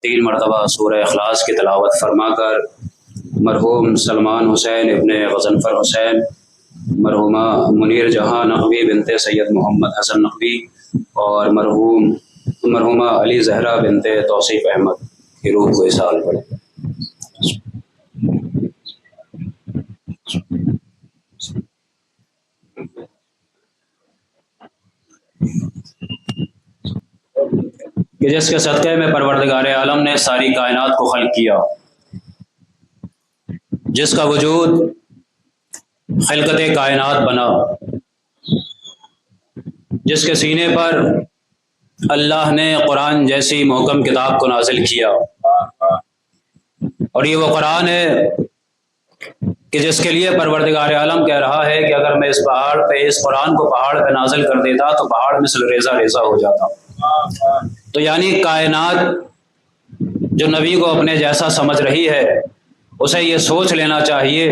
3 مرتبہ سورہ اخلاص کی تلاوت فرما کر مرحوم سلمان حسین ابن غضنفر حسین، مرحومہ منیر جہاں نقوی بنت سید محمد حسن نقوی اور مرحومہ علی زہرا بنت توصیف احمد کی روح کو اصال پڑھے۔ کہ جس کے صدقے میں پروردگار عالم نے ساری کائنات کو خلق کیا، جس کا وجود خلقت کائنات بنا، جس کے سینے پر اللہ نے قرآن جیسی محکم کتاب کو نازل کیا، اور یہ وہ قرآن ہے کہ جس کے لیے پروردگار عالم کہہ رہا ہے کہ اگر میں اس پہاڑ پہ اس قرآن کو پہاڑ پہ نازل کر دیتا تو پہاڑ مثل ریزہ ریزہ ہو جاتا۔ تو یعنی کائنات جو نبی کو اپنے جیسا سمجھ رہی ہے، اسے یہ سوچ لینا چاہیے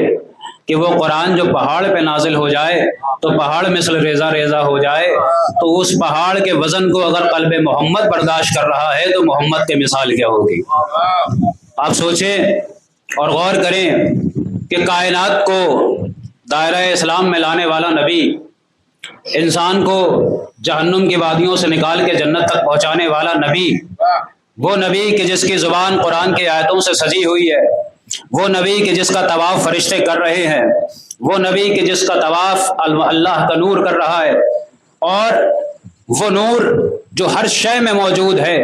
کہ وہ قرآن جو پہاڑ پہ نازل ہو جائے تو پہاڑ مثل ریزہ ریزہ ہو جائے، تو اس پہاڑ کے وزن کو اگر قلب محمد برداشت کر رہا ہے تو محمد کے مثال کیا ہوگی۔ آپ سوچیں اور غور کریں کہ کائنات کو دائرہ اسلام میں لانے والا نبی، انسان کو جہنم کی وادیوں سے نکال کے جنت تک پہنچانے والا نبی، وہ نبی کہ جس کی زبان قرآن کی آیتوں سے سجی ہوئی ہے، وہ نبی کہ جس کا طواف فرشتے کر رہے ہیں، وہ نبی کہ جس کا طواف اللہ کا نور کر رہا ہے، اور وہ نور جو ہر شے میں موجود ہے،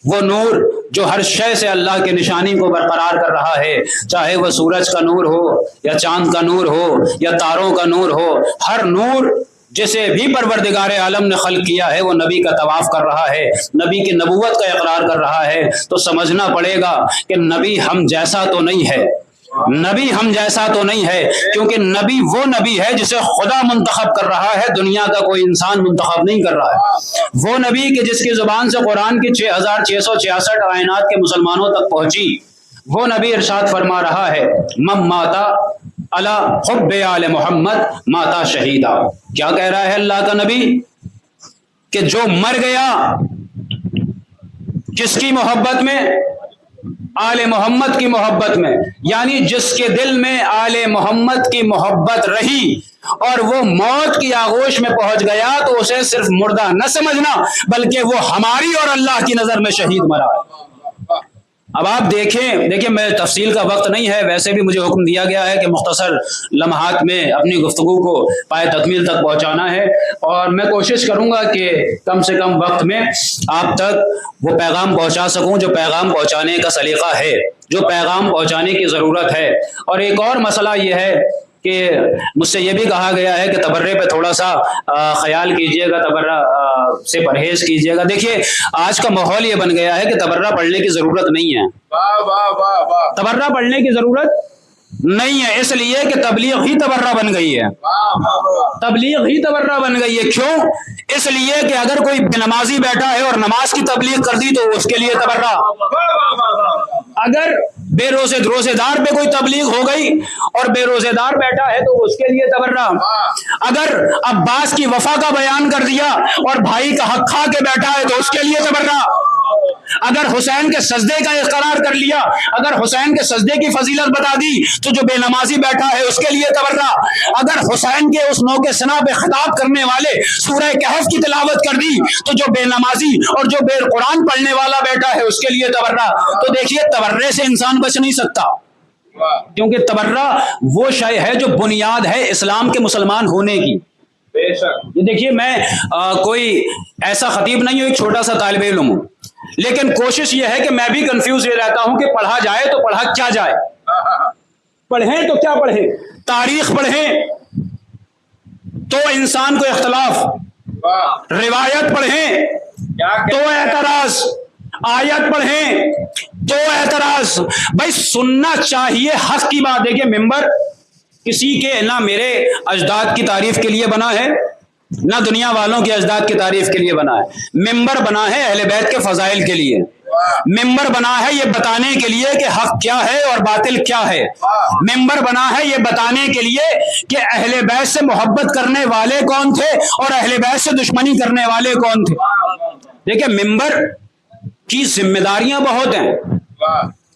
وہ نور جو ہر شے سے اللہ کے نشانی کو برقرار کر رہا ہے، چاہے وہ سورج کا نور ہو یا چاند کا نور ہو یا تاروں کا نور ہو، ہر نور جسے بھی پروردگار عالم نے خلق کیا ہے وہ نبی کا طواف کر رہا ہے، نبی کی نبوت کا اقرار کر رہا ہے۔ تو سمجھنا پڑے گا کہ نبی ہم جیسا تو نہیں ہے، نبی ہم جیسا تو نہیں ہے، کیونکہ نبی وہ نبی ہے جسے خدا منتخب کر رہا ہے، دنیا کا کوئی انسان منتخب نہیں کر رہا ہے۔ وہ نبی کہ جس کی زبان سے قرآن کی 6666 آیات کے مسلمانوں تک پہنچی، وہ نبی ارشاد فرما رہا ہے من ماتا علی حب آل محمد ماتا شہیدہ۔ کیا کہہ رہا ہے اللہ کا نبی؟ کہ جو مر گیا کس کی محبت میں؟ آل محمد کی محبت میں، یعنی جس کے دل میں آل محمد کی محبت رہی اور وہ موت کی آغوش میں پہنچ گیا تو اسے صرف مردہ نہ سمجھنا، بلکہ وہ ہماری اور اللہ کی نظر میں شہید مرا۔ اب آپ دیکھیں میں تفصیل کا وقت نہیں ہے، ویسے بھی مجھے حکم دیا گیا ہے کہ مختصر لمحات میں اپنی گفتگو کو پائے تکمیل تک پہنچانا ہے، اور میں کوشش کروں گا کہ کم سے کم وقت میں آپ تک وہ پیغام پہنچا سکوں جو پیغام پہنچانے کا سلیقہ ہے، جو پیغام پہنچانے کی ضرورت ہے۔ اور ایک اور مسئلہ یہ ہے کہ مجھ سے یہ بھی کہا گیا ہے کہ تبرے پہ تھوڑا سا خیال کیجئے گا، تبرہ سے پرہیز کیجئے گا۔ دیکھیے آج کا ماحول یہ بن گیا ہے کہ تبرہ پڑھنے کی ضرورت نہیں ہے، تبرہ پڑھنے کی ضرورت نہیں ہے، اس لیے کہ تبلیغ ہی تبرہ بن گئی ہے، تبلیغ ہی تبرہ بن گئی ہے۔ کیوں؟ اس لیے کہ اگر کوئی بے نمازی بیٹھا ہے اور نماز کی تبلیغ کر دی تو اس کے لیے تبرہ، اگر بے روزے دار پہ کوئی تبلیغ ہو گئی اور بے روزے دار بیٹھا ہے تو اس کے لیے تبرہ، اگر عباس کی وفا کا بیان کر دیا اور بھائی کا حق کھا کے بیٹھا ہے تو اس کے لیے تبرہ، اگر حسین کے سجدے کا اقرار کر لیا، اگر حسین کے سجدے کی فضیلت بتا دی تو جو بے نمازی بیٹھا ہے اس کے لیے تبرہ، اگر حسین کے اس نوک سنا پہ خطاب کرنے والے سورہ کہف کی تلاوت کر دی تو جو بے نمازی اور جو بے قرآن پڑھنے والا بیٹھا ہے اس کے لیے تبرہ۔ تو دیکھیے تبرے سے انسان بچ نہیں سکتا، کیونکہ تبرہ وہ شے ہے جو بنیاد ہے اسلام کے مسلمان ہونے کی۔ یہ دیکھیے میں کوئی ایسا خطیب نہیں ہوں، ایک چھوٹا سا طالب علم ہوں، لیکن کوشش یہ ہے کہ میں بھی کنفیوز یہ رہتا ہوں کہ پڑھا جائے تو پڑھا کیا جائے، پڑھیں تو کیا پڑھیں، تاریخ پڑھیں تو انسان کو اختلاف، روایت پڑھیں تو اعتراض، آیت پڑھیں تو اعتراض۔ بھائی سننا چاہیے حق کی بات۔ دیکھیں ممبر کسی کے نہ میرے اجداد کی تعریف کے لیے بنا ہے نہ دنیا والوں کے اجداد کی تعریف کے لیے بنا ہے، ممبر بنا ہے اہل بیت کے فضائل کے لیے، ممبر بنا ہے یہ بتانے کے لیے کہ حق کیا ہے اور باطل کیا ہے، ممبر بنا ہے یہ بتانے کے لیے کہ اہل بیت سے محبت کرنے والے کون تھے اور اہل بیت سے دشمنی کرنے والے کون تھے۔ دیکھیں ممبر کی ذمہ داریاں بہت ہیں.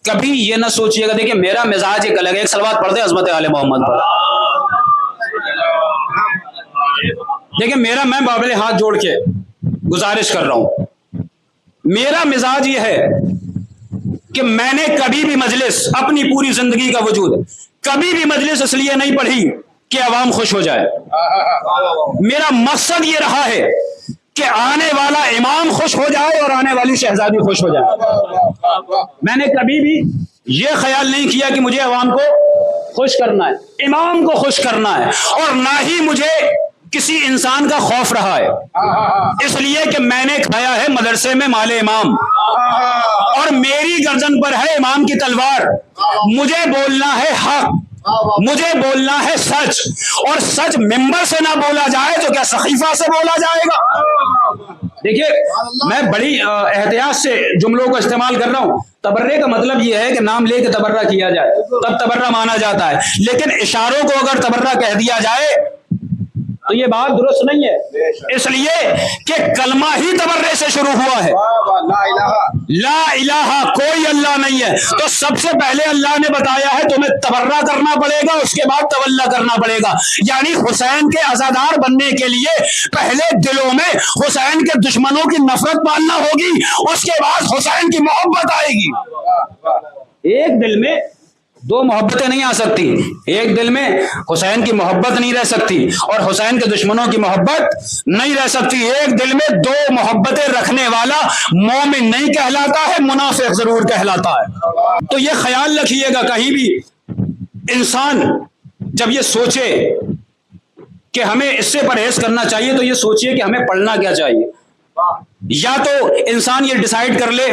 کبھی یہ نہ سوچیے گا. دیکھیں میرا مزاج ایک الگ ہے. ایک سلوات پڑھ دیں عظمت آل محمد پر. دیکھیں میں بابل ہاتھ جوڑ کے گزارش کر رہا ہوں. میرا مزاج یہ ہے کہ میں نے کبھی بھی مجلس اپنی پوری زندگی کا وجود کبھی بھی مجلس اس لیے نہیں پڑھی کہ عوام خوش ہو جائے. میرا مقصد یہ رہا ہے کہ آنے والا امام خوش ہو جائے اور آنے والی شہزادی خوش ہو جائے. میں نے کبھی بھی یہ خیال نہیں کیا کہ مجھے عوام کو خوش کرنا ہے, امام کو خوش کرنا ہے, اور نہ ہی مجھے کسی انسان کا خوف رہا ہے. اس لیے کہ میں نے کھایا ہے مدرسے میں مال امام, اور میری گردن پر ہے امام کی تلوار. مجھے بولنا ہے حق, مجھے بولنا ہے سچ, اور سچ ممبر سے نہ بولا جائے تو کیا سقیفہ سے بولا جائے گا. دیکھیے میں بڑی احتیاط سے جملوں کو استعمال کر رہا ہوں. تبرے کا مطلب یہ ہے کہ نام لے کے تبرہ کیا جائے تب تبرہ مانا جاتا ہے, لیکن اشاروں کو اگر تبرہ کہہ دیا جائے تو یہ بات درست نہیں ہے. اس لیے کہ کلمہ ہی تبرے سے شروع ہوا ہے. لا الہ, کوئی اللہ نہیں ہے. تو سب سے پہلے اللہ نے بتایا ہے تمہیں تبرہ کرنا پڑے گا, اس کے بعد تولا کرنا پڑے گا. یعنی حسین کے عزادار بننے کے لیے پہلے دلوں میں حسین کے دشمنوں کی نفرت پالنا ہوگی, اس کے بعد حسین کی محبت آئے گی. ایک دل میں دو محبتیں نہیں آ سکتی. ایک دل میں حسین کی محبت نہیں رہ سکتی اور حسین کے دشمنوں کی محبت نہیں رہ سکتی. ایک دل میں دو محبتیں رکھنے والا مومن نہیں کہلاتا ہے, منافق ضرور کہلاتا ہے. تو یہ خیال رکھیے گا, کہیں بھی انسان جب یہ سوچے کہ ہمیں اس سے پرہیز کرنا چاہیے تو یہ سوچیے کہ ہمیں پڑھنا کیا چاہیے. یا تو انسان یہ ڈیسائیڈ کر لے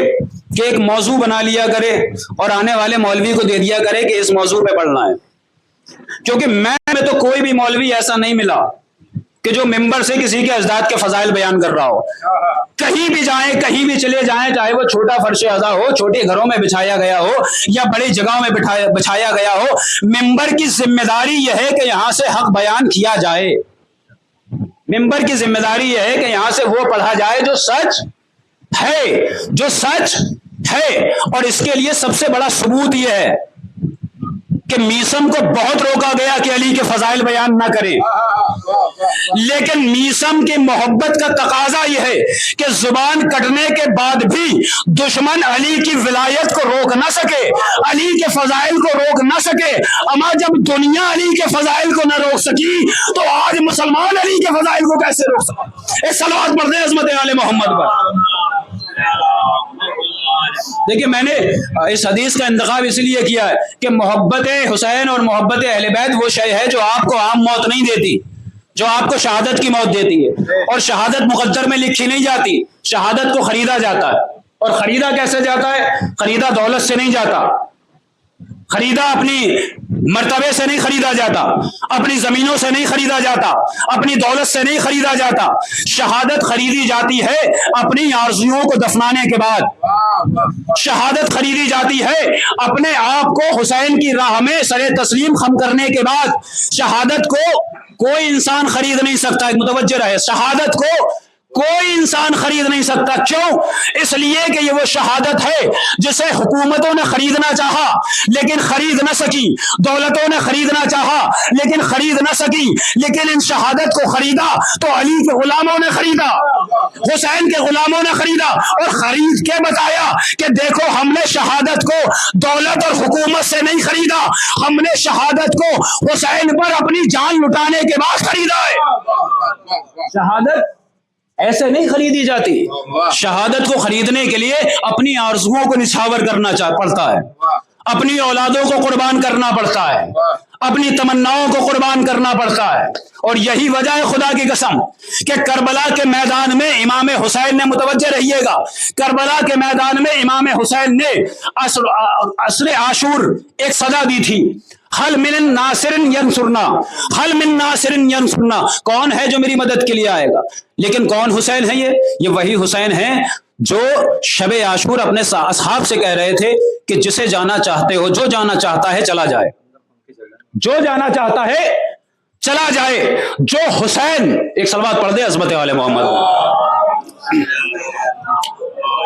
کہ ایک موضوع بنا لیا کرے اور آنے والے مولوی کو دے دیا کرے کہ اس موضوع پہ پڑھنا ہے. کیونکہ میں تو کوئی بھی مولوی ایسا نہیں ملا کہ جو ممبر سے کسی کے اجداد کے فضائل بیان کر رہا ہو. کہیں بھی جائیں, کہیں بھی چلے جائیں, چاہے وہ چھوٹا فرش اعضا ہو, چھوٹے گھروں میں بچھایا گیا ہو یا بڑی جگہوں میں بچھایا گیا ہو, ممبر کی ذمہ داری یہ ہے کہ یہاں سے حق بیان کیا جائے. ممبر کی ذمہ داری یہ ہے کہ یہاں سے وہ پڑھا جائے جو سچ ہے, جو سچ ہے. اور اس کے لیے سب سے بڑا ثبوت یہ ہے کہ میسم کو بہت روکا گیا کہ علی کے فضائل بیان نہ کریں, لیکن میسم کی محبت کا تقاضا یہ ہے کہ زبان کٹنے کے بعد بھی دشمن علی کی ولایت کو روک نہ سکے, علی کے فضائل کو روک نہ سکے. اما جب دنیا علی کے فضائل کو نہ روک سکی تو آج مسلمان علی کے فضائل کو کیسے روک سکے. ایک صلوات پڑھ دیں عظمت آل محمد پر. دیکھیے میں نے اس حدیث کا انتخاب اس لیے کیا ہے کہ محبت حسین اور محبت اہل بیت وہ شے ہے جو آپ کو عام موت نہیں دیتی, جو آپ کو شہادت کی موت دیتی ہے. اور شہادت مقدر میں لکھی نہیں جاتی, شہادت کو خریدا جاتا ہے. اور خریدا کیسے جاتا ہے؟ خریدا دولت سے نہیں جاتا, خریدا اپنی مرتبے سے نہیں خریدا جاتا, اپنی زمینوں سے نہیں خریدا جاتا, اپنی دولت سے نہیں خریدا جاتا. شہادت خریدی جاتی ہے اپنی آرزوؤں کو دفنانے کے بعد. شہادت خریدی جاتی ہے اپنے آپ کو حسین کی راہ میں سر تسلیم خم کرنے کے بعد. شہادت کو کوئی انسان خرید نہیں سکتا. ایک متوجہ رہے, شہادت کو کوئی انسان خرید نہیں سکتا. کیوں؟ اس لیے کہ یہ وہ شہادت ہے جسے حکومتوں نے خریدنا چاہا لیکن خرید نہ سکی, دولتوں نے خریدنا چاہا لیکن خرید نہ سکی, لیکن ان شہادت کو خریدا تو علی کے غلاموں نے خریدا, حسین کے غلاموں نے خریدا, اور خرید کے بتایا کہ دیکھو ہم نے شہادت کو دولت اور حکومت سے نہیں خریدا, ہم نے شہادت کو حسین پر اپنی جان لٹانے کے بعد خریدا ہے. شہادت ایسے نہیں خریدی جاتی. شہادت کو خریدنے کے لیے اپنی آرزوؤں کو نچھاور کرنا پڑتا ہے, اپنی اولادوں کو قربان کرنا پڑتا ہے, اپنی تمناؤں کو قربان کرنا پڑتا ہے. اور یہی وجہ ہے خدا کی قسم کہ کربلا کے میدان میں امام حسین نے, متوجہ رہیے گا, کربلا کے میدان میں امام حسین نے عصر عاشور ایک صدا دی تھی, حل من ناصر ینصرنا, حل من ناصر ینصرنا, کون ہے جو میری مدد کے لیے آئے گا. لیکن کون حسین ہے؟ یہ وہی حسین ہیں جو شب عاشور اپنے اصحاب سے کہہ رہے تھے کہ جسے جانا چاہتے ہو, جو جانا چاہتا ہے چلا جائے, جو جانا چاہتا ہے چلا جائے. جو حسین, ایک صلوات پڑھ دے عظمت والے محمد.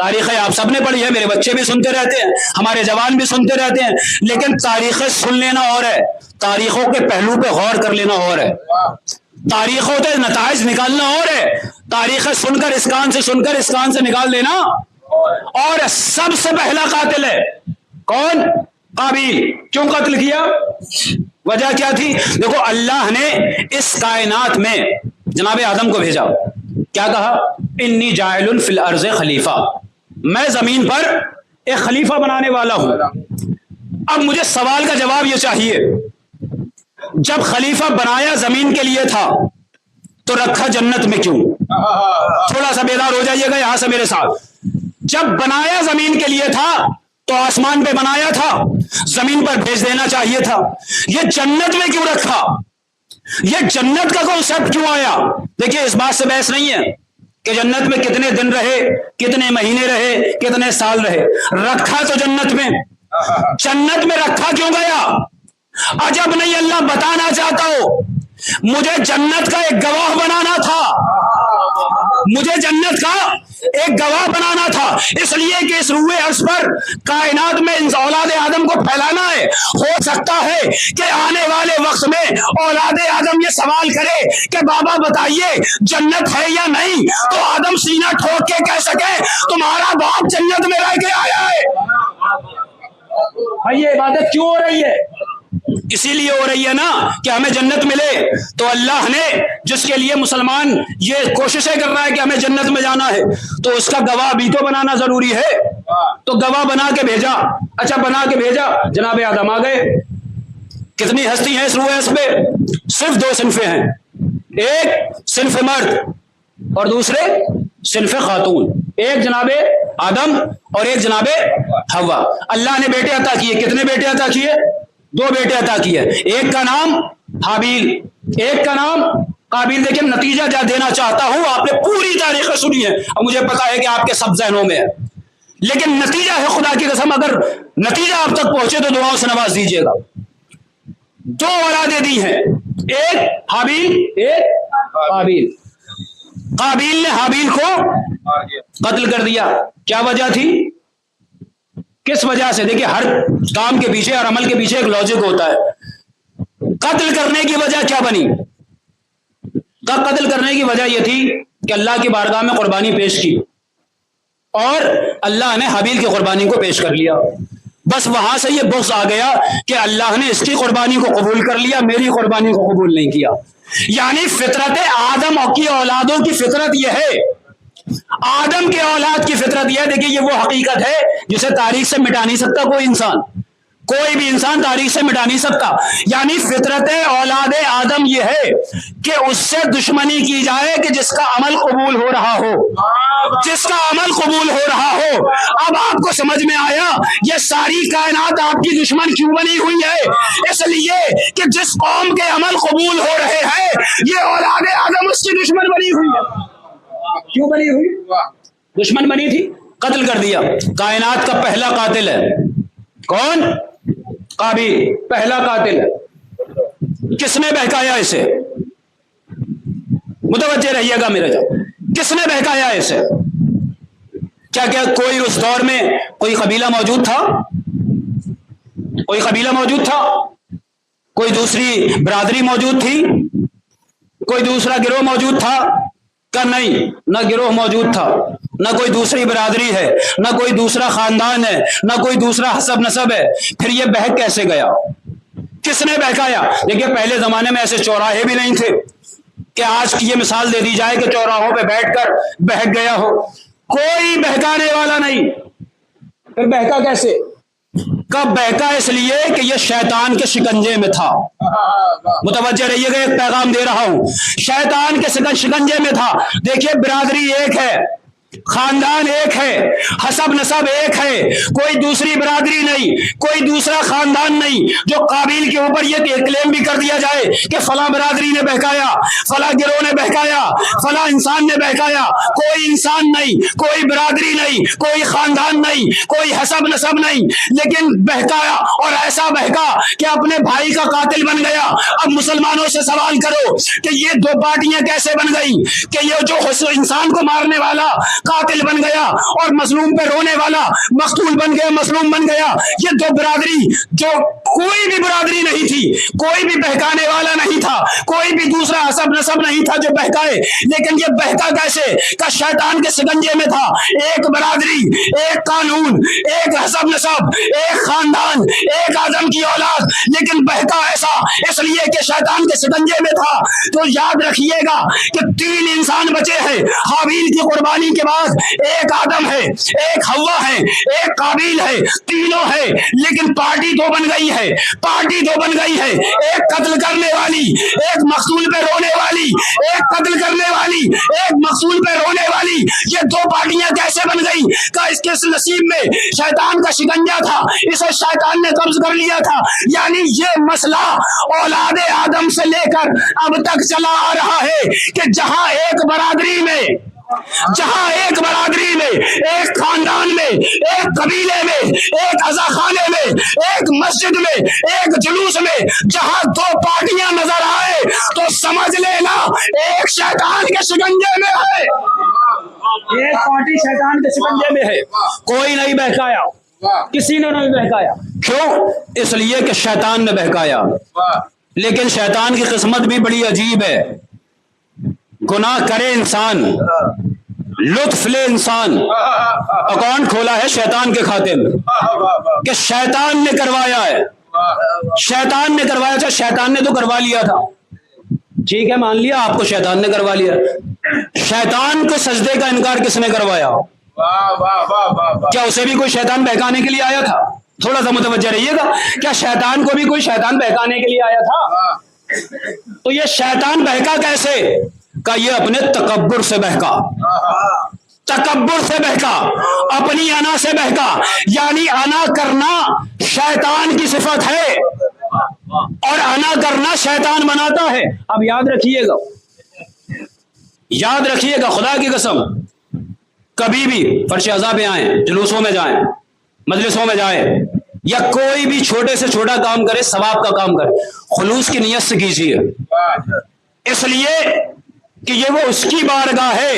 تاریخیں آپ سب نے پڑھی ہے، میرے بچے بھی سنتے رہتے ہیں، ہمارے جوان بھی سنتے رہتے ہیں، لیکن تاریخیں سن لینا اور ہے، تاریخوں کے پہلو پہ غور کر لینا اور ہے، تاریخوں سے نتائج نکالنا اور ہے، تاریخیں سن کر اس کان سے سن کر اس کان سے نکال لینا اور سب سے پہلا قاتل ہے کون؟ قابیل۔ کیوں قتل کیا؟ وجہ کیا تھی؟ دیکھو اللہ نے اس کائنات میں جناب آدم کو بھیجا، کیا کہا؟ انی جاعل فی الارض خلیفہ، میں زمین پر ایک خلیفہ بنانے والا ہوں۔ اب مجھے سوال کا جواب یہ چاہیے، جب خلیفہ بنایا زمین کے لیے تھا تو رکھا جنت میں کیوں؟ تھوڑا سا بیدار ہو جائیے گا یہاں سے میرے ساتھ۔ جب بنایا زمین کے لیے تھا تو آسمان پہ بنایا تھا، زمین پر بھیج دینا چاہیے تھا، یہ جنت میں کیوں رکھا؟ یہ جنت کا کنسپٹ کیوں آیا؟ دیکھیے اس بات سے بحث نہیں ہے کہ جنت میں کتنے دن رہے، کتنے مہینے رہے، کتنے سال رہے، رکھا تو جنت میں، جنت میں رکھا کیوں گیا؟ عجب نہیں اللہ بتانا چاہتا ہو مجھے جنت کا ایک گواہ بنانا تھا، مجھے جنت کا ایک گواہ بنانا تھا، اس لیے کہ اس روئے عرض پر کائنات میں اولاد آدم کو پھیلانا ہے۔ ہو سکتا ہے کہ آنے والے وقت میں اولاد آدم یہ سوال کرے کہ بابا بتائیے جنت ہے یا نہیں، تو آدم سینہ ٹھوک کے کہہ سکے تمہارا باپ جنت میں رہ کے آیا ہے۔ بھائی یہ عبادت کیوں ہو رہی ہے؟ اسی لیے ہو رہی ہے نا کہ ہمیں جنت ملے۔ تو اللہ نے جس کے لیے مسلمان یہ کوششیں کر رہا ہے کہ ہمیں جنت میں جانا ہے تو اس کا گواہ بھی تو بنانا ضروری ہے، تو گواہ بنا کے بھیجا۔ اچھا بنا کے بھیجا، جناب آدم آ گئے۔ کتنی ہستی ہیں اس روئے اس پہ؟ صرف دو صنفیں ہیں، ایک صنف مرد اور دوسرے صنف خاتون، ایک جناب آدم اور ایک جناب حوا۔ اللہ نے بیٹے عطا کیے، کتنے بیٹے عطا کیے؟ دو بیٹے عطا کیے، ایک کا نام حابیل، ایک کا نام قابیل۔ دیکھیں نتیجہ جا دینا چاہتا ہوں، آپ نے پوری تاریخ سنی ہے اور مجھے پتا ہے کہ آپ کے سب ذہنوں میں ہے، لیکن نتیجہ ہے خدا کی قسم اگر نتیجہ آپ تک پہنچے تو دعاؤں سے نواز دیجیے گا۔ دو اولادیں دی ہیں، ایک حابیل ایک قابیل۔ قابیل نے حابیل کو قتل کر دیا، کیا وجہ تھی؟ کس وجہ سے؟ دیکھیں ہر کام کے پیچھے اور عمل کے پیچھے ایک لاجک ہوتا ہے۔ قتل کرنے کی وجہ کیا بنی؟ قتل کرنے کی وجہ یہ تھی کہ اللہ کی بارگاہ میں قربانی پیش کی اور اللہ نے حابیل کی قربانی کو پیش کر لیا، بس وہاں سے یہ بغض آ گیا کہ اللہ نے اس کی قربانی کو قبول کر لیا، میری قربانی کو قبول نہیں کیا۔ یعنی فطرت آدم کی اولادوں کی فطرت یہ ہے، آدم کے اولاد کی فطرت یہ ہے۔ دیکھیے یہ وہ حقیقت ہے جسے تاریخ سے مٹا نہیں سکتا کوئی انسان، کوئی بھی انسان تاریخ سے مٹا نہیں سکتا۔ یعنی فطرت اولاد آدم یہ ہے کہ اس سے دشمنی کی جائے کہ جس کا عمل قبول ہو رہا ہو، جس کا عمل قبول ہو رہا ہو۔ اب آپ کو سمجھ میں آیا یہ ساری کائنات آپ کی دشمن کیوں بنی ہوئی ہے؟ اس لیے کہ جس قوم کے عمل قبول ہو رہے ہیں یہ اولاد آدم اس کی دشمن بنی ہوئی ہے۔ کیوں بنی ہوئی؟ دشمن بنی تھی، قتل کر دیا۔ کائنات کا پہلا قاتل ہے کون؟ قابیل، پہلا قاتل ہے۔ کس نے بہکایا اسے؟ متوجہ رہیے گا میرے جو، کس نے بہکایا اسے؟ کیا کوئی اس دور میں کوئی قبیلہ موجود تھا؟ کوئی قبیلہ موجود تھا؟ کوئی دوسری برادری موجود تھی؟ کوئی دوسرا گروہ موجود تھا؟ کہ نہیں، نہ گروہ موجود تھا، نہ کوئی دوسری برادری ہے، نہ کوئی دوسرا خاندان ہے، نہ کوئی دوسرا حسب نسب ہے۔ پھر یہ بہک کیسے گیا؟ کس نے بہکایا؟ دیکھیے پہلے زمانے میں ایسے چوراہے بھی نہیں تھے کہ آج کی یہ مثال دے دی جائے کہ چوراہوں پہ بیٹھ کر بہک گیا ہو، کوئی بہکانے والا نہیں۔ پھر بہکا کیسے؟ کب بہکا؟ اس لیے کہ یہ شیطان کے شکنجے میں تھا۔ متوجہ رہیے گا، ایک پیغام دے رہا ہوں، شیطان کے شکنجے میں تھا۔ دیکھیے برادری ایک ہے، خاندان ایک ہے، حسب نسب ایک ہے، کوئی دوسری برادری نہیں، کوئی دوسرا خاندان نہیں، جو قابیل کے اوپر یہ کلیم بھی کر دیا جائے کہ فلاں برادری نے بہکایا، فلاں گروہ نے بہکایا، فلاں انسان نے بہکایا۔ کوئی انسان نہیں، کوئی برادری نہیں، کوئی خاندان نہیں، کوئی حسب نسب نہیں، لیکن بہکایا اور ایسا بہکا کہ اپنے بھائی کا قاتل بن گیا۔ اب مسلمانوں سے سوال کرو کہ یہ دو پارٹیاں کیسے بن گئی؟ کہ یہ جو انسان کو مارنے والا قاتل بن گیا اور مظلوم پہ رونے والا مقتول بن گیا، مظلوم بن گیا۔ یہ دو برادری جو کوئی بھی برادری نہیں تھی، کوئی بھی بہکانے والا نہیں تھا، کوئی بھی دوسرا حسب نسب نہیں تھا جو بہکائے، لیکن یہ بہکا کیسے کہ شیطان کے سکنجے میں تھا۔ ایک برادری، ایک قانون، ایک حسب نسب، ایک خاندان، ایک آدم کی اولاد، لیکن بہکا ایسا اس لیے کہ شیطان کے سکنجے میں تھا۔ تو یاد رکھیے گا کہ 3 انسان بچے ہیں حابیل کی قربانی کے بعد، ایک آدم ہے، ایک حوا ہے، ایک قابیل ہے، تینوں ہے، لیکن پارٹی 2 بن گئی ہے، پارٹی 2 بن گئی ہے، ایک قتل کرنے والی، ایک مقتول پہ رونے والی، ایک قتل کرنے والی، ایک مقتول پہ رونے والی۔ یہ 2 پارٹیاں کیسے بن گئی کہ اس کے نصیب میں شیطان کا شکنجا تھا، اسے شیطان نے قبض کر لیا تھا۔ یعنی یہ مسئلہ اولاد آدم سے لے کر اب تک چلا آ رہا ہے کہ جہاں ایک برادری میں، ایک خاندان میں، ایک قبیلے میں، ایک عزاخانے میں، ایک مسجد میں، ایک جلوس میں، جہاں 2 پارٹیاں نظر آئے تو سمجھ لینا ایک شیطان کے شکنجے میں ہے، ایک پارٹی شیطان کے شکنجے میں ہے۔ کوئی نہیں بہکایا، کسی نے نہیں بہکایا۔ کیوں؟ اس لیے کہ شیطان نے بہکایا۔ لیکن شیطان کی قسمت بھی بڑی عجیب ہے، گناہ کرے انسان، لطف لے انسان، اکاؤنٹ کھولا ہے شیطان کے کھاتے میں کہ شیطان نے کروایا ہے، شیطان نے کروایا تھا، شیطان نے تو کروا لیا تھا، ٹھیک ہے مان لیا آپ کو شیطان نے کروا لیا۔ شیطان کو سجدے کا انکار کس نے کروایا؟ کیا اسے بھی کوئی شیطان بہکانے کے لیے آیا تھا؟ تھوڑا سا متوجہ رہیے گا، کیا شیطان کو بھی کوئی شیطان بہکانے کے لیے آیا تھا؟ تو یہ شیطان بہکا کیسے؟ کہ یہ اپنے تکبر سے بہکا، تکبر سے بہکا، اپنی انا سے بہکا۔ یعنی انا کرنا شیطان کی صفت ہے اور انا کرنا شیطان بناتا ہے۔ اب یاد رکھیے گا، یاد رکھیے گا، خدا کی قسم کبھی بھی فرش عزا پہ آئیں، جلوسوں میں جائیں، مجلسوں میں جائیں، یا کوئی بھی چھوٹے سے چھوٹا کام کرے، ثواب کا کام کرے، خلوص کی نیت سے کیجیے، اس لیے کہ یہ وہ اس کی بارگاہ ہے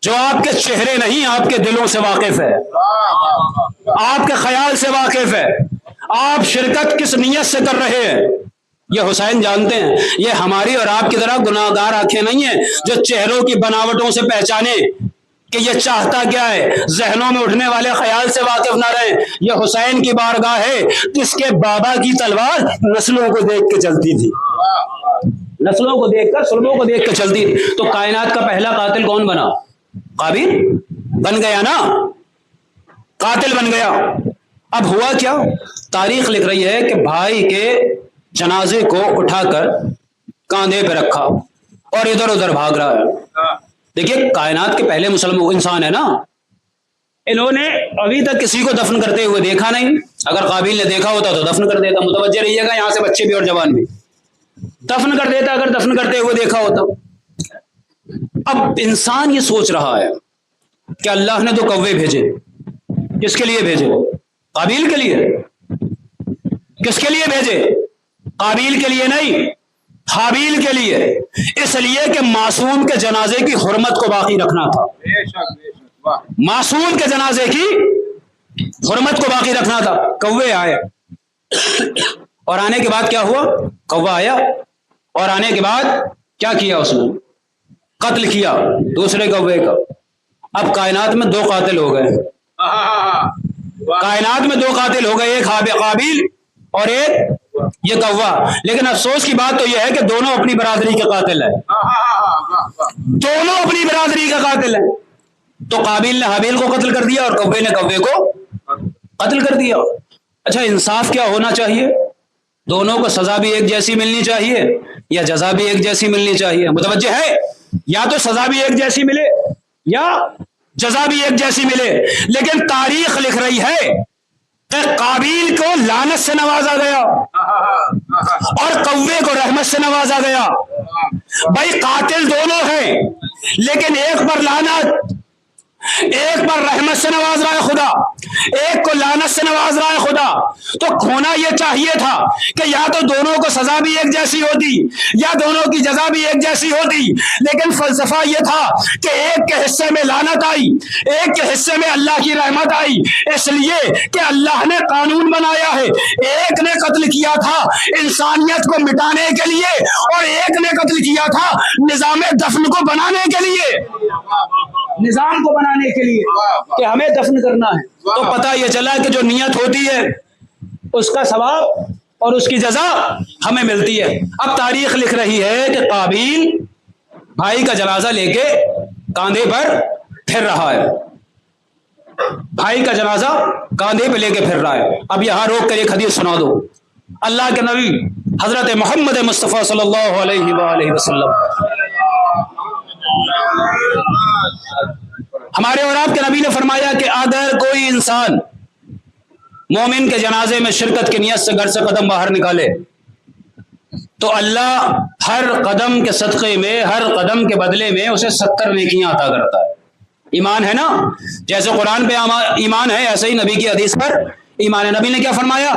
جو آپ کے چہرے نہیں، آپ کے دلوں سے واقف ہے، آپ کے خیال سے واقف ہے، آپ شرکت کس نیت سے کر رہے ہیں یہ حسین جانتے ہیں۔ یہ ہماری اور آپ کی طرح گناہگار آنکھیں نہیں ہیں جو چہروں کی بناوٹوں سے پہچانے کہ یہ چاہتا کیا ہے، ذہنوں میں اٹھنے والے خیال سے واقف نہ رہیں۔ یہ حسین کی بارگاہ ہے جس کے بابا کی تلوار نسلوں کو دیکھ کے چلتی تھی، نسلوں کو دیکھ کر، سلبوں کو دیکھ کے چلتی تھی۔ تو کائنات کا پہلا قاتل کون بنا؟ قابیل بن گیا نا، قاتل بن گیا۔ اب ہوا کیا؟ تاریخ لکھ رہی ہے کہ بھائی کے جنازے کو اٹھا کر کاندھے پہ رکھا اور ادھر ادھر بھاگ رہا ہے۔ دیکھیے کائنات کے پہلے مسلمان انسان ہے نا، انہوں نے ابھی تک کسی کو دفن کرتے ہوئے دیکھا نہیں۔ اگر قابیل نے دیکھا ہوتا تو دفن کر دیتا، متوجہ رہیے گا، یہاں سے بچے بھی اور جوان بھی، دفن کر دیتا اگر دفن کرتے ہوئے دیکھا ہوتا۔ اب انسان یہ سوچ رہا ہے کہ اللہ نے تو کوے بھیجے، کس کے لیے بھیجے؟ قابیل کے لیے۔ کس کے لیے بھیجے؟ قابیل کے لیے نہیں، حابیل کے لیے، اس لیے کہ معصوم کے جنازے کی حرمت کو باقی رکھنا تھا، معصوم کے جنازے کی حرمت کو باقی رکھنا تھا۔ کوے آئے اور آنے کے بعد کیا ہوا؟ کوہ آیا اور آنے کے بعد کیا کیا؟ اس نے قتل کیا دوسرے کوے کا۔ اب کائنات میں 2 قاتل ہو گئے، کائنات میں 2 قاتل ہو گئے، ایک قابیل اور ایک یہ کوہ۔ لیکن افسوس کی بات تو یہ ہے کہ دونوں اپنی برادری کے قاتل ہیں، دونوں اپنی برادری کا قاتل ہیں۔ تو قابیل نے حابیل کو قتل کر دیا اور کوے نے کوے کو قتل کر دیا۔ اچھا انصاف کیا ہونا چاہیے؟ دونوں کو سزا بھی ایک جیسی ملنی چاہیے یا جزا بھی ایک جیسی ملنی چاہیے؟ متوجہ ہے؟ یا تو سزا بھی ایک جیسی ملے یا جزا بھی ایک جیسی ملے۔ لیکن تاریخ لکھ رہی ہے کہ قابیل کو لعنت سے نوازا گیا اور کوے کو رحمت سے نوازا گیا۔ بھائی قاتل دونوں ہیں لیکن ایک پر لعنت ایک پر رحمت سے نواز رہا ہے خدا، ایک کو لعنت سے نواز رہا ہے خدا، تو ہونا یہ چاہیے تھا کہ یا تو دونوں کو سزا بھی ایک جیسی ہوتی یا دونوں کی جزا بھی ایک جیسی ہوتی، لیکن فلسفہ یہ تھا کہ ایک کے حصے میں لعنت آئی، ایک کے حصے میں اللہ کی رحمت آئی، اس لیے کہ اللہ نے قانون بنایا ہے، ایک نے قتل کیا تھا انسانیت کو مٹانے کے لیے اور ایک نے قتل کیا تھا نظام دفن کو بنانے کے لیے، نظام کو بنانے کے لیے کہ ہمیں دفن کرنا ہے۔ تو پتہ یہ چلا کہ جو نیت ہوتی ہے اس کا ثواب اور اس کی جزا ہمیں ملتی ہے۔ اب تاریخ لکھ رہی ہے کہ قابیل بھائی کا جنازہ لے کے کاندھے پر پھر رہا ہے، بھائی کا جنازہ کاندھے پہ لے کے پھر رہا ہے۔ اب یہاں روک کر ایک حدیث سنا دو، اللہ کے نبی حضرت محمد مصطفیٰ صلی اللہ علیہ وآلہ وسلم، ہمارے اور آپ کے نبی نے فرمایا کہ اگر کوئی انسان مومن کے جنازے میں شرکت کی نیت سے گھر سے قدم باہر نکالے تو اللہ ہر قدم کے صدقے میں، ہر قدم کے بدلے میں اسے 70 نیکیاں عطا کرتا ہے۔ ایمان ہے نا، جیسے قرآن پہ ایمان ہے ایسے ہی نبی کی حدیث پر ایمان ہے۔ نبی نے کیا فرمایا؟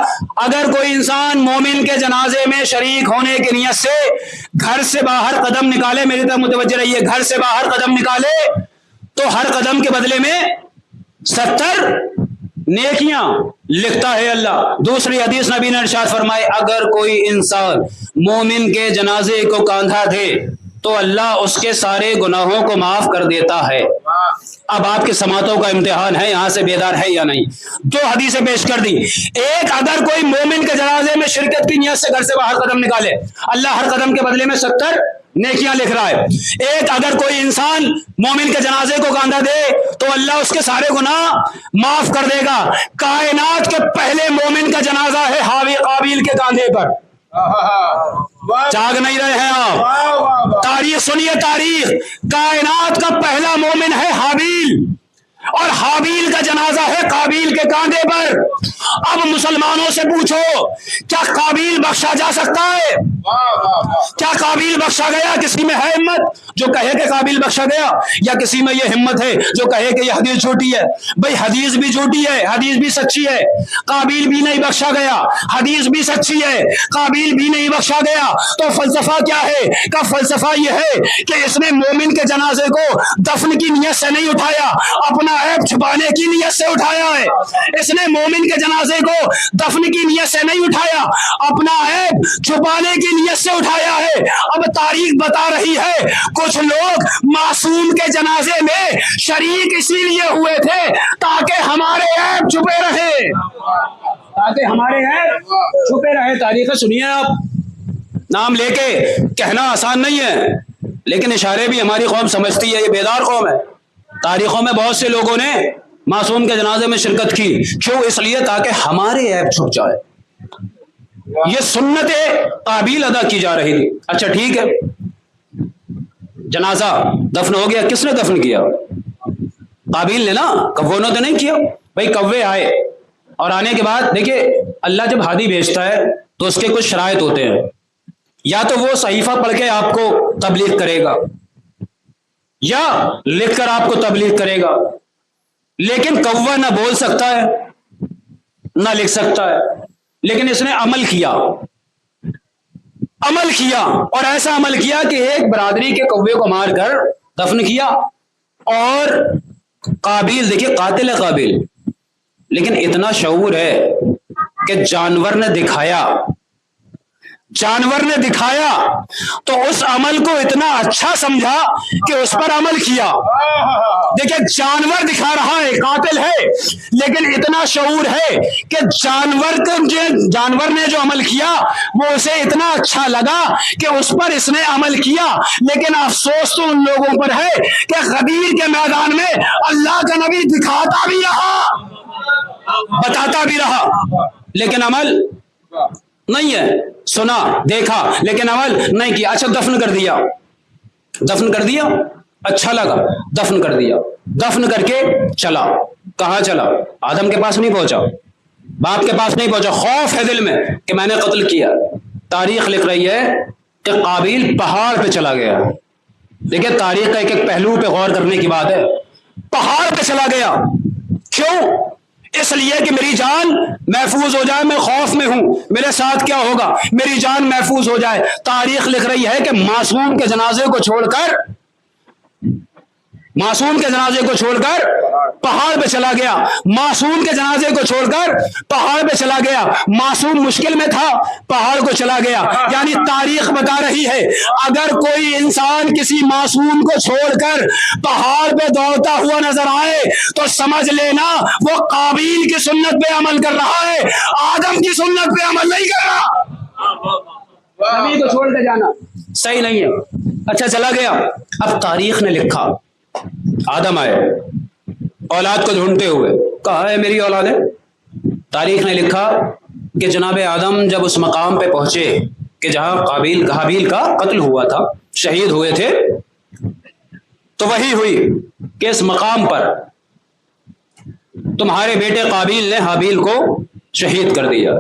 اگر کوئی انسان مومن کے جنازے میں شریک ہونے کی نیت سے گھر سے باہر قدم نکالے، میری طرف متوجہ رہیے، گھر سے باہر قدم نکالے تو ہر قدم کے بدلے میں 70 نیکیاں لکھتا ہے اللہ۔ دوسری حدیث نبی نے ارشاد فرمائے اگر کوئی انسان مومن کے جنازے کو کاندھا دے تو اللہ اس کے سارے گناہوں کو معاف کر دیتا ہے۔ اب آپ کے سماعتوں کا امتحان ہے، یہاں سے بیدار ہے یا نہیں؟ دو حدیثیں پیش کر دی، ایک اگر کوئی مومن کے جنازے میں شرکت کی نیت سے گھر سے باہر قدم نکالے اللہ ہر قدم کے بدلے میں 70 نیکیاں لکھ رہا ہے، ایک اگر کوئی انسان مومن کے جنازے کو کاندھا دے تو اللہ اس کے سارے گناہ معاف کر دے گا۔ کائنات کے پہلے مومن کا جنازہ ہے قابیل کے کاندھے پر، جاگ نہیں رہے ہیں آپ؟ تاریخ سنیے، تاریخ، کائنات کا پہلا مومن ہے حابیل اور حابیل کا جنازہ ہے قابیل کے کاندھے پر۔ اب مسلمانوں سے پوچھو کیا قابیل بخشا جا سکتا ہے؟ کیا قابیل بخشا گیا؟ کسی میں ہے ہمت جو کہے کہ قابیل بخشا گیا؟ یا کسی میں یہ ہمت ہے جو کہے کہ یہ حدیث جھوٹی ہے؟ بھئی حدیث بھی جھوٹی ہے، حدیث بھی سچی ہے، قابیل بھی نہیں بخشا گیا، حدیث بھی سچی ہے، قابیل بھی نہیں بخشا گیا۔ تو فلسفہ کیا ہے؟ کہ فلسفہ یہ ہے کہ اس نے مومن کے جنازے کو دفن کی نیت سے نہیں اٹھایا، اپنا عیب چھپانے کی نیت سے اٹھایا ہے۔ اس نے مومن کے جنازے کو دفن کی نیت سے نہیں اٹھایا، اپنا عیب چھپانے کی نیت سے اٹھایا ہے۔ اب تاریخ بتا رہی ہے کچھ لوگ معصوم کے جنازے میں شریک اسی لیے ہوئے تھے تاکہ ہمارے عیب چھپے رہے، تاکہ ہمارے عیب چھپے رہے۔ تاریخ سنیے آپ، نام لے کے کہنا آسان نہیں ہے لیکن اشارے بھی ہماری قوم سمجھتی ہے، یہ بیدار قوم ہے۔ تاریخوں میں بہت سے لوگوں نے معصوم کے جنازے میں شرکت کی، کیوں؟ اس لیے تاکہ ہمارے عیب چھپ جائے۔ یہ سنت قابیل ادا کی جا رہی تھی۔ اچھا ٹھیک ہے، جنازہ دفن ہو گیا، کس نے دفن کیا؟ قابیل نے نا، کووں نے تو نہیں کیا۔ بھائی کوے آئے اور آنے کے بعد دیکھیے اللہ جب ہادی بھیجتا ہے تو اس کے کچھ شرائط ہوتے ہیں، یا تو وہ صحیفہ پڑھ کے آپ کو تبلیغ کرے گا یا لکھ کر آپ کو تبلیغ کرے گا، لیکن کوہ نہ بول سکتا ہے نہ لکھ سکتا ہے، لیکن اس نے عمل کیا اور ایسا عمل کیا کہ ایک برادری کے کوے کو مار کر دفن کیا۔ اور قابیل دیکھیے قاتل ہے قابیل، لیکن اتنا شعور ہے کہ جانور نے دکھایا تو اس عمل کو اتنا اچھا سمجھا کہ اس پر عمل کیا۔ دیکھیں جانور دکھا رہا ہے، قاتل ہے، لیکن اتنا شعور ہے کہ جانور نے جو عمل کیا وہ اسے اتنا اچھا لگا کہ اس پر اس نے عمل کیا۔ لیکن افسوس تو ان لوگوں پر ہے کہ غدیر کے میدان میں اللہ کا نبی دکھاتا بھی رہا، بتاتا بھی رہا، لیکن عمل نہیں ہے۔ سنا دیکھا لیکن عمل نہیں کیا۔ اچھا دفن کر دیا، اچھا لگا، دفن کر دیا، دفن کر کے چلا۔ کہاں چلا؟ آدم کے پاس نہیں پہنچا، باپ کے پاس نہیں پہنچا، خوف ہے دل میں کہ میں نے قتل کیا۔ تاریخ لکھ رہی ہے کہ قابیل پہاڑ پہ چلا گیا۔ دیکھیں تاریخ کا ایک ایک پہلو پہ غور کرنے کی بات ہے۔ پہاڑ پہ چلا گیا. کیوں؟ اس لیے کہ میری جان محفوظ ہو جائے. میں خوف میں ہوں میرے ساتھ کیا ہوگا, میری جان محفوظ ہو جائے. تاریخ لکھ رہی ہے کہ معصوم کے جنازے کو چھوڑ کر پہاڑ پہ چلا گیا. معصوم کے جنازے کو چھوڑ کر پہاڑ پہ چلا گیا. معصوم مشکل میں تھا, پہاڑ کو چلا گیا. یعنی تاریخ بتا رہی ہے اگر کوئی انسان کسی معصوم کو چھوڑ کر پہاڑ پہ دوڑتا ہوا نظر آئے تو سمجھ لینا وہ قابیل کی سنت پہ عمل کر رہا ہے, آدم کی سنت پہ عمل نہیں کر رہا. نبی کو چھوڑ کے جانا صحیح نہیں ہے. اچھا چلا گیا. اب تاریخ نے لکھا, آدم آئے اولاد کو ڈھونڈتے ہوئے, کہا ہے میری اولاد ہے. تاریخ نے لکھا کہ جناب آدم جب اس مقام پہ پہنچے کہ جہاں حابیل کا قتل ہوا تھا, شہید ہوئے تھے, تو وہی ہوئی کہ اس مقام پر تمہارے بیٹے قابیل نے حابیل کو شہید کر دیا.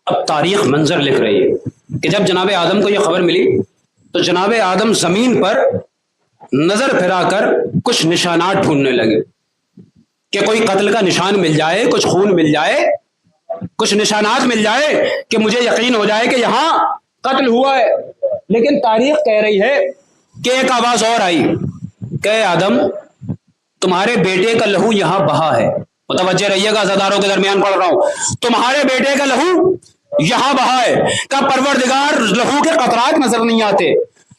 اب تاریخ منظر لکھ رہی ہے کہ جب جناب آدم کو یہ خبر ملی تو جناب آدم زمین پر نظر پھرا کر کچھ نشانات ڈھونڈنے لگے کہ کوئی قتل کا نشان مل جائے, کچھ خون مل جائے, کچھ نشانات مل جائے کہ مجھے یقین ہو جائے کہ یہاں قتل ہوا ہے. لیکن تاریخ کہہ رہی ہے کہ ایک آواز اور آئی کہ آدم تمہارے بیٹے کا لہو یہاں بہا ہے. متوجہ رہیے گا, عزاداروں کے درمیان پڑھ رہا ہوں. تمہارے بیٹے کا لہو یہاں بہا ہے. کا پروردگار لہو کے قطرات نظر نہیں آتے,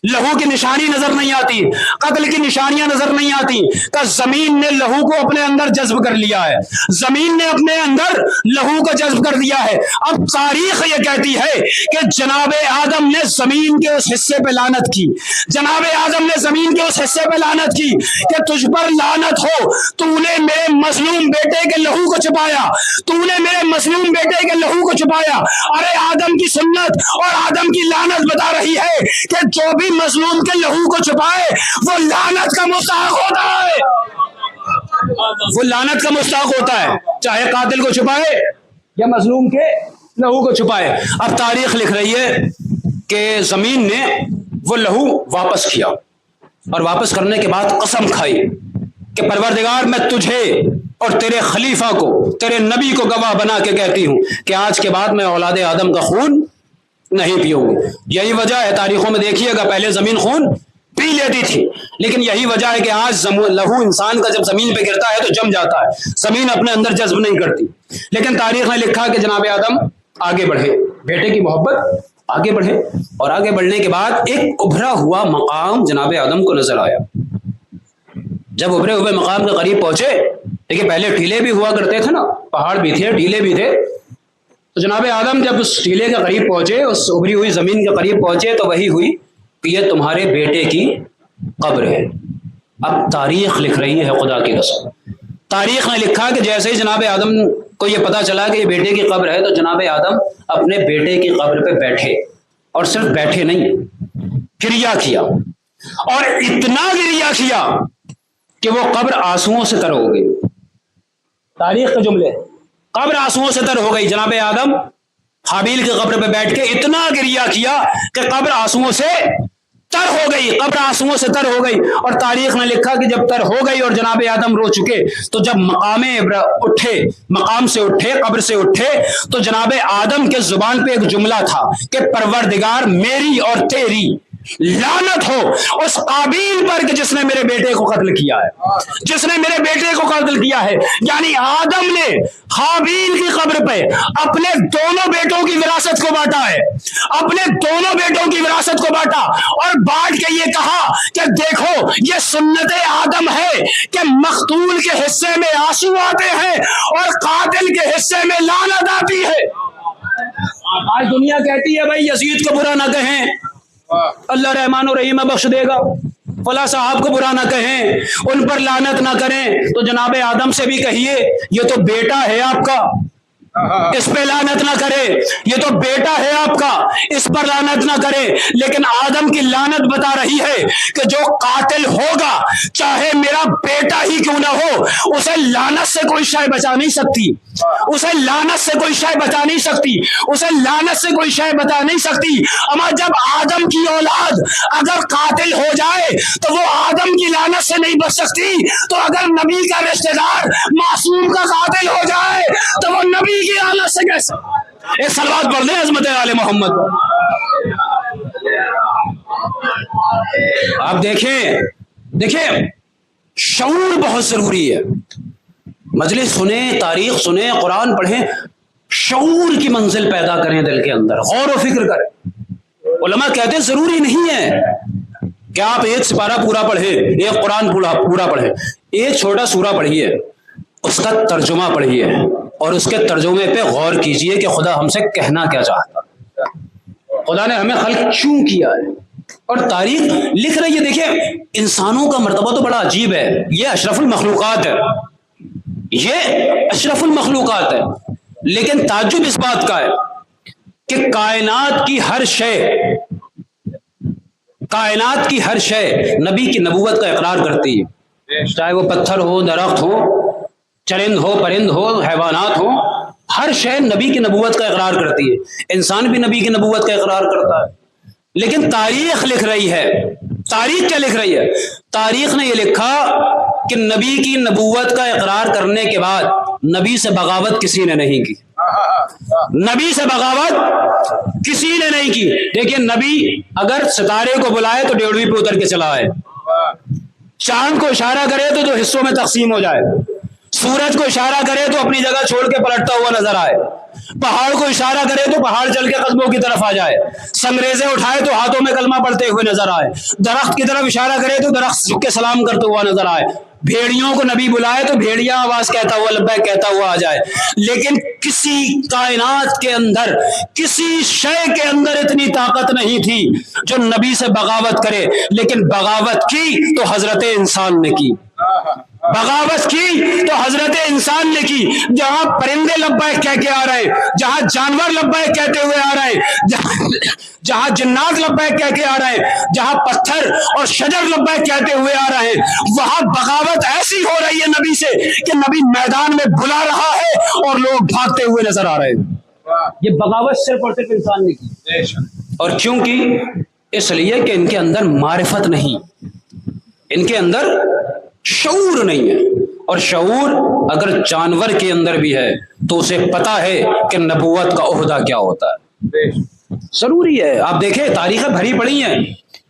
لہو کی نشانی نظر نہیں آتی, قتل کی نشانیاں نظر نہیں آتی. کہ زمین نے لہو کو اپنے اندر جذب کر لیا ہے, زمین نے اپنے اندر لہو کو جذب کر دیا ہے. اب تاریخ یہ کہتی ہے کہ جناب آدم نے زمین کے اس حصے پہ لعنت کی, جناب آدم نے زمین کے اس حصے پہ لعنت کی کہ تجھ پر لعنت ہو, تو نے میرے مظلوم بیٹے کے لہو کو چھپایا, تو نے میرے مظلوم بیٹے کے لہو کو چھپایا. ارے آدم کی سنت اور آدم کی لعنت بتا رہی ہے کہ جو بھی مظلوم کے لہو کو چھپائے وہ لعنت کا مستحق ہوتا ہے, وہ لعنت کا مستحق ہوتا ہے, چاہے قاتل کو چھپائے یا مظلوم کے لہو کو چھپائے. اب تاریخ لکھ رہی ہے کہ زمین نے وہ لہو واپس کیا اور واپس کرنے کے بعد قسم کھائی کہ پروردگار میں تجھے اور تیرے خلیفہ کو, تیرے نبی کو گواہ بنا کے کہتی ہوں کہ آج کے بعد میں اولاد آدم کا خون نہیں پیوں گی. یہی وجہ ہے, تاریخوں میں دیکھیے گا پہلے زمین خون پی لیتی تھی, لیکن یہی وجہ ہے کہ آج لہو انسان کا جب زمین پہ گرتا ہے تو جم جاتا ہے, زمین اپنے اندر جذب نہیں کرتی. لیکن تاریخ نے لکھا کہ جناب آدم آگے بڑھے, بیٹے کی محبت آگے بڑھے, اور آگے بڑھنے کے بعد ایک ابھرا ہوا مقام جناب آدم کو نظر آیا. جب ابھرے ہوئے مقام کے قریب پہنچے, دیکھیے پہلے ٹیلے بھی ہوا کرتے تھے نا, پہاڑ بھی تھے, ٹیلے بھی تھے, تو جناب آدم جب اس ٹیلے کے قریب پہنچے, اس ابھری ہوئی زمین کے قریب پہنچے, تو وہی ہوئی کہ یہ تمہارے بیٹے کی قبر ہے. اب تاریخ لکھ رہی ہے, خدا کی قسم, تاریخ نے لکھا کہ جیسے ہی جناب آدم کو یہ پتا چلا کہ یہ بیٹے کی قبر ہے, تو جناب آدم اپنے بیٹے کی قبر پہ بیٹھے, اور صرف بیٹھے نہیں, گریہ کیا, اور اتنا گریہ کیا کہ وہ قبر آنسوؤں سے تر ہو گئی. تاریخ کے جملے, قبر آنسوؤں سے تر ہو گئی. جناب آدم حابیل کی قبر پہ بیٹھ کے اتنا گریہ کیا کہ قبر آنسوؤں سے تر ہو گئی, قبر آنسوؤں سے تر ہو گئی. اور تاریخ نے لکھا کہ جب تر ہو گئی اور جناب آدم رو چکے, تو جب مقام سے اٹھے, قبر سے اٹھے, تو جناب آدم کے زبان پہ ایک جملہ تھا کہ پروردگار میری اور تیری لعنت ہو اس قابیل پر کہ جس نے میرے بیٹے کو قتل کیا ہے, جس نے میرے بیٹے کو قتل کیا ہے. یعنی آدم نے حابیل کی قبر پہ اپنے دونوں بیٹوں کی وراثت کو بانٹا ہے, اپنے دونوں بیٹوں کی وراثت کو بانٹا, اور بانٹ کے یہ کہا کہ دیکھو یہ سنت آدم ہے کہ مقتول کے حصے میں آنسو آتے ہیں اور قاتل کے حصے میں لعنت آتی ہے. آج دنیا کہتی ہے بھائی یزید کو برا نہ کہیں, اللہ رحمان و رحیم بخش دے گا, فلاں صاحب کو برا نہ کہیں, ان پر لعنت نہ کریں. تو جناب آدم سے بھی کہیے یہ تو بیٹا ہے آپ کا, اس پہ لعنت نہ کرے, یہ تو بیٹا ہے آپ کا, اس پر لعنت نہ کرے. لیکن آدم کی لعنت بتا رہی ہے کہ جو قاتل ہوگا چاہے میرا بیٹا ہی کیوں نہ ہو, اسے لعنت سے کوئی شے بچا نہیں سکتی. اسے لعنت سے کوئی شے بچا نہیں سکتی، اسے لعنت سے کوئی شے بچا نہیں سکتی۔ اما جب آدم کی اولاد اگر قاتل ہو جائے تو وہ آدم کی لعنت سے نہیں بچ سکتی، تو اگر نبی کا رشتہ دار معصوم کا قاتل ہو جائے تو وہ نبی کی لعنت سے کیسے؟ ایک صلوات پڑھ دیں عظمت آل محمد۔ آپ دیکھیں شعور بہت ضروری ہے۔ مجلس سنیں، تاریخ سنیں، قرآن پڑھیں، شعور کی منزل پیدا کریں دل کے اندر، غور و فکر کریں۔ علماء کہتے ہیں ضروری نہیں ہے کہ آپ ایک سپارہ پورا پڑھیں، ایک قرآن پورا پڑھیں، ایک چھوٹا سورہ پڑھیے، اس کا ترجمہ پڑھیے اور اس کے ترجمے پہ غور کیجئے کہ خدا ہم سے کہنا کیا چاہتا، خدا نے ہمیں خلق کیوں کیا ہے۔ اور تاریخ لکھ رہی ہے، دیکھیں انسانوں کا مرتبہ تو بڑا عجیب ہے، یہ اشرف المخلوقات ہے، یہ اشرف المخلوقات ہے، لیکن تعجب اس بات کا ہے کہ کائنات کی ہر شے نبی کی نبوت کا اقرار کرتی ہے، چاہے وہ پتھر ہو، درخت ہو، چرند ہو، پرند ہو، حیوانات ہو، ہر شے نبی کی نبوت کا اقرار کرتی ہے، انسان بھی نبی کی نبوت کا اقرار کرتا ہے۔ لیکن تاریخ لکھ رہی ہے، تاریخ کیا لکھ رہی ہے؟ تاریخ نے یہ لکھا کہ نبی کی نبوت کا اقرار کرنے کے بعد نبی سے بغاوت کسی نے نہیں کی، نبی سے بغاوت کسی نے نہیں کی۔ دیکھیے نبی اگر ستارے کو بلائے تو 1.5ویں پہ اتر کے چلا آئے، چاند کو اشارہ کرے تو 2 حصوں میں تقسیم ہو جائے، سورج کو اشارہ کرے تو اپنی جگہ چھوڑ کے پلٹتا ہوا نظر آئے، پہاڑ کو اشارہ کرے تو پہاڑ چل کے قصبوں کی طرف آ جائے، سنگریزے اٹھائے تو ہاتھوں میں کلمہ پڑھتے ہوئے نظر آئے، درخت کی طرف اشارہ کرے تو درخت جھک کے سلام کرتے ہوا نظر آئے، بھیڑیوں کو نبی بلائے تو بھیڑیا آواز کہتا ہوا لبیک کہتا ہوا آ جائے۔ لیکن کسی کائنات کے اندر، کسی شے کے اندر اتنی طاقت نہیں تھی جو نبی سے بغاوت کرے، لیکن بغاوت کی تو حضرت انسان نے کی، بغاوت کی تو حضرت انسان نے کی۔ جہاں پرندے لبیک کہہ کے آ رہے ہیں، جہاں جانور لبیک کہتے ہوئے آ رہے ہیں، جہاں جنات لبیک کہہ کے آ رہے ہیں، جہاں پتھر اور شجر لبیک کہتے ہوئے آ رہے ہیں، وہاں بغاوت ایسی ہو رہی ہے نبی سے کہ نبی میدان میں بلا رہا ہے اور لوگ بھاگتے ہوئے نظر آ رہے ہیں۔ یہ بغاوت صرف اور صرف انسان نے کی۔ اور کیوں کی؟ اس لیے کہ ان کے اندر معرفت نہیں، ان کے اندر شعور نہیں ہے، اور شعور اگر جانور کے اندر بھی ہے تو اسے پتا ہے کہ نبوت کا عہدہ کیا ہوتا ہے، ضروری ہے۔ آپ دیکھیں تاریخیں بھری پڑی ہیں،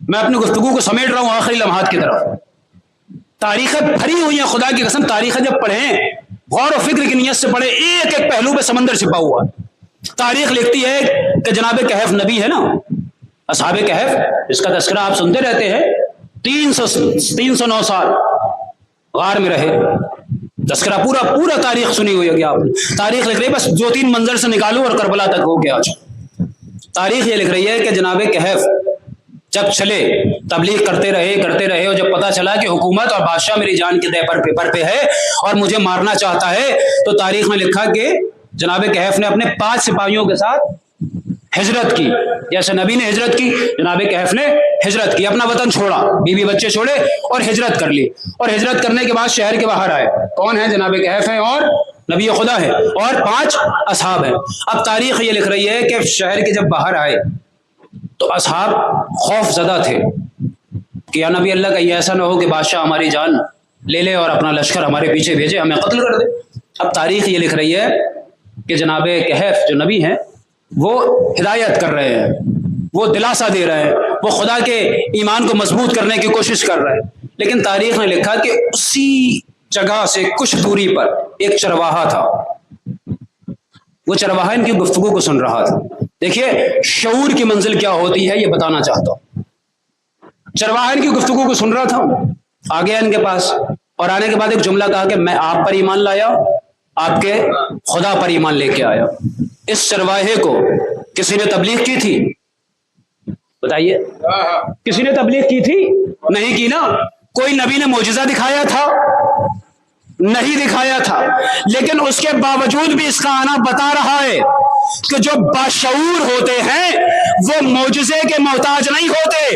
میں اپنی گفتگو کو سمیٹ رہا ہوں آخری لمحات کی طرف، تاریخیں بھری ہوئی ہیں، خدا کی قسم تاریخیں جب پڑھیں غور و فکر کی نیت سے پڑھیں، ایک ایک پہلو پہ سمندر چھپا ہوا ہے۔ تاریخ لکھتی ہے کہ جناب کہف نبی ہے نا، اصحاب کہف اس کا تذکرہ آپ سنتے رہتے ہیں، 309 سال غار میں رہے، تذکرہ پورا تاریخ سنی ہوئی ہوگی آپ نے۔ تاریخ لکھ رہی ہے، بس 2-3 منظر سے نکالو اور کربلا تک ہو گیا۔ تاریخ یہ لکھ رہی ہے کہ جناب کہف جب چلے تبلیغ کرتے رہے اور جب پتا چلا کہ حکومت اور بادشاہ میری جان کے پر پہ ہے اور مجھے مارنا چاہتا ہے، تو تاریخ میں لکھا کہ جناب کہف نے اپنے 5 سپاہیوں کے ساتھ ہجرت کی، جیسے نبی نے ہجرت کی جناب کہف نے ہجرت کی، اپنا وطن چھوڑا، بیوی بچے چھوڑے اور ہجرت کر لی، اور ہجرت کرنے کے بعد شہر کے باہر آئے، کون ہے؟ جناب کہف ہیں اور نبی خدا ہے اور 5 اصحاب ہیں۔ اب تاریخ یہ لکھ رہی ہے کہ شہر کے جب باہر آئے تو اصحاب خوف زدہ تھے کہ یا نبی اللہ کا یہ ایسا نہ ہو کہ بادشاہ ہماری جان لے لے اور اپنا لشکر ہمارے پیچھے بھیجے، ہمیں قتل کر دے۔ اب تاریخ یہ لکھ رہی ہے کہ جناب کہف جو نبی ہیں وہ ہدایت کر رہے ہیں، وہ دلاسا دے رہے ہیں، وہ خدا کے ایمان کو مضبوط کرنے کی کوشش کر رہے ہیں، لیکن تاریخ نے لکھا کہ اسی جگہ سے کچھ دوری پر ایک چرواہا تھا، وہ چرواہا ان کی گفتگو کو سن رہا تھا۔ دیکھیے شعور کی منزل کیا ہوتی ہے یہ بتانا چاہتا ہوں۔ چرواہا ان کی گفتگو کو سن رہا تھا، آ گیا ان کے پاس اور آنے کے بعد ایک جملہ کہا کہ میں آپ پر ایمان لایا، آپ کے خدا پر ایمان لے کے آیا۔ اس چرواہے کو کسی نے تبلیغ کی تھی؟ بتائیے، کسی نے تبلیغ کی تھی؟ نہیں کی نا۔ کوئی نبی نے معجزہ دکھایا تھا؟ نہیں دکھایا تھا، لیکن اس کے باوجود بھی اس کا آنا بتا رہا ہے کہ جو باشعور ہوتے ہیں وہ معجزے کے محتاج نہیں ہوتے،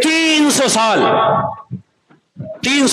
300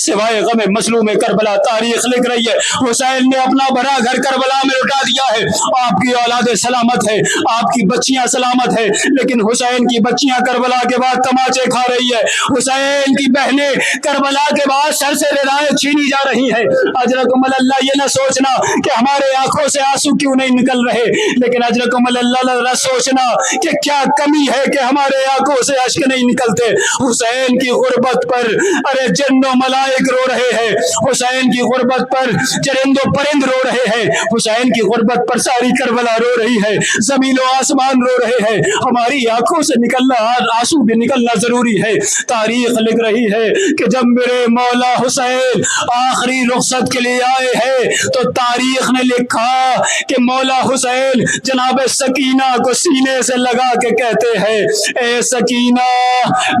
سوائے غم مظلوم کربلا. تاریخ لکھ رہی ہے حسین نے اپنا بڑا گھر کربلا میں لٹا دیا ہے. آپ کی اولاد سلامت ہے, آپ کی بچیاں سلامت ہے, لیکن حسین کی بچیاں کربلا کے بعد تماچے کھا رہی ہے. حسین کی بہنیں کربلا کے بعد سر سے ردائیں چھینی جا رہی ہیں. اجرکم اللہ یہ نہ سوچنا کہ ہمارے آنکھوں سے آنسو کیوں نہیں نکل رہے, لیکن اجرکم اللہ سوچنا کہ کیا کمی ہے کہ ہمارے آنکھوں سے اشک نہیں نکلتے. حسین کی غربت پر ارے جن و ملائک رو رہے ہیں, حسین کی غربت پر چرند و پرند رو رہے ہیں, حسین کی غربت پر ساری کربلا رو رہی ہے, زمین و آسمان رو رہے ہیں. ہماری آنکھوں سے نکلنا آنسو بھی نکلنا ضروری ہے. تاریخ لکھ رہی ہے کہ جب میرے مولا حسین آخری رخصت کے لیے آئے ہیں تو تاریخ نے لکھا کہ مولا حسین جناب سکینہ کو سینے سے لگا کے کہتے ہیں اے سکینہ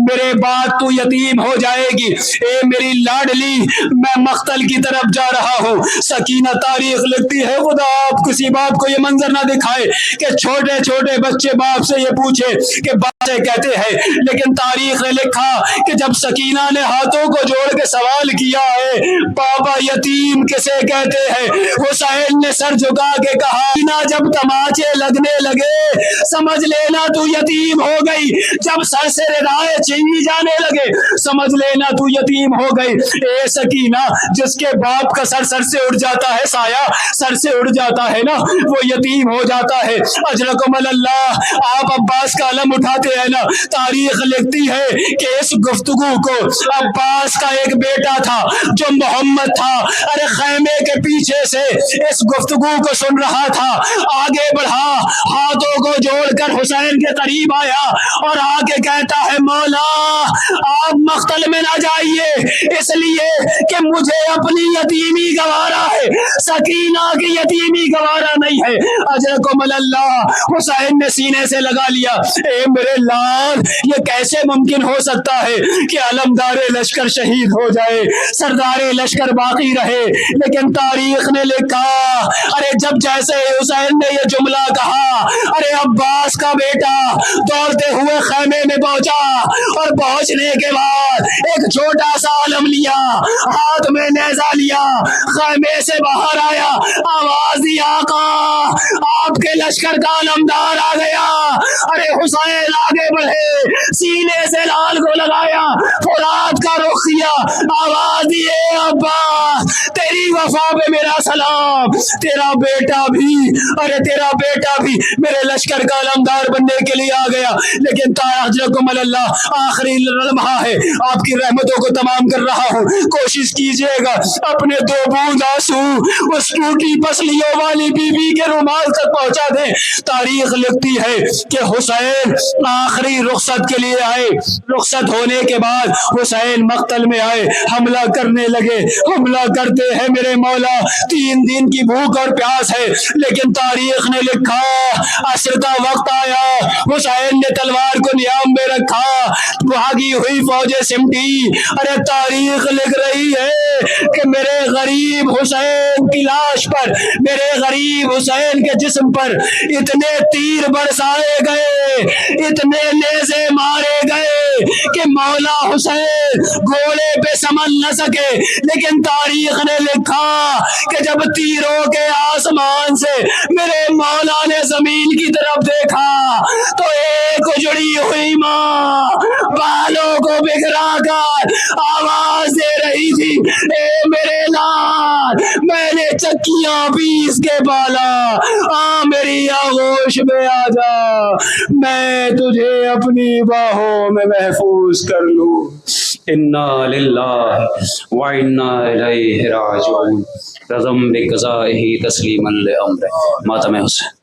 میرے بعد تو یتیم ہو جائے گی, اے میری لاڈلی میں مقتل کی طرف جا رہا ہوں. سکینہ تاریخ لکھتی ہے خدا آپ کسی باپ کو یہ منظر نہ دکھائے کہ چھوٹے چھوٹے بچے باپ سے یہ پوچھے کہ باپ سے کہتے ہیں, لیکن تاریخ نے لکھا کہ جب سکینہ نے ہاتھوں کو جوڑ کے سوال کیا ہے بابا یتیم کسے کہتے ہیں, حسین نے سر جھکا کے کہا جب تماچے لگنے لگے سمجھ لینا تو یتیم ہو گئی, جب سر سے ردائیں چھینی جانے لگے سمجھ لینا تو یتیم ہو گئی. اے سکینہ جس کے باپ کا سر سے اڑ جاتا ہے, سایہ سر سے اڑ جاتا ہے نا, وہ یتیم ہو جاتا ہے. اجرکم اللہ آپ عباس کا علم اٹھاتے ہیں نا. تاریخ لکھتی ہے کہ اس گفتگو کو عباس کا ایک بیٹا تھا جو محمد تھا, ارے خیمے کے پیچھے سے اس گفتگو کو سن رہا تھا, آگے بڑھا ہاتھوں کو جوڑ کر حسین کے قریب آیا اور آ کے کہتا ہے مولا آپ مقتل میں نہ جائیے اس لیے کہ مجھے اپنی یتیمی گوارا ہے, سکینہ کی یتیمی گوارا نہیں ہے. اجرکم اللہ حسین نے سینے سے لگا لیا, اے میرے لال یہ کیسے ممکن ہو سکتا ہے کہ علمدار لشکر شہید ہو جائے, سردار لشکر باقی رہے. لیکن تاریخ نے لکھا ارے جب جیسے حسین نے یہ جملہ کہا ارے عباس کا بیٹا دوڑتے ہوئے خیمے میں پہنچا اور پہنچنے کے بعد ایک چھوٹا سا علم لیا, ہاتھ میں نیزہ لیا, خیمے سے باہر آیا, آواز دی آقا آپ کے لشکر کا علمدار آ گیا. ارے حسین آگے بڑھے, سینے سے لال کو لگایا, فرات کا رخ کیا, آواز دی اے عباس تیری وفا پہ میرا سلام, تیرا بیٹا بھی ارے تیرا بیٹا بھی میرے لشکر کا علمدار بننے کے لیے آ گیا. لیکن تاجکم اللہ آخری لمحہ ہے, آپ کی رحمتوں کو تمام کر رہا ہوں, کوشش کیجئے گا اپنے 2 بوند آنسو اس ٹوٹی پسلیوں والی بی بی کے رومال تک پہنچا دیں. تاریخ لکھتی ہے کہ حسین آخری رخصت کے لیے آئے, رخصت ہونے کے بعد حسین مقتل میں آئے, حملہ کرنے لگے, حملہ کرتے ہیں میرے مولا 3 دن کی بھوک اور پیاس ہے. لیکن تاریخ نے لکھا عصر کا وقت آیا, حسین نے تلوار کو نیام میں رکھا, بھاگی ہوئی فوجیں سمٹی. ارے تاریخ لکھ رہی ہے کہ میرے غریب حسین کی لاش پر, میرے غریب حسین کے جسم پر اتنے تیر برسائے گئے, اتنے نیزے مارے گئے کہ مولا حسین گھوڑے پہ سمن نہ سکے. لیکن تاریخ نے لکھا کہ جب تیروں کے آسمان سے میرے مولا نے زمین کی طرف دیکھا تو ایک اجڑی ہوئی ماں بالوں کو بکھرا کر آواز دے رہی تھی اے میرے لال میں نے چکیاں پیس کے پالا, میری آغوش میں آ جا, میں تجھے اپنی باہوں میں محفوظ کر لوں. انا للہ و انا الیہ راجعون. رضم بقضائہ تسلیما لامرہ. ماتم حسین.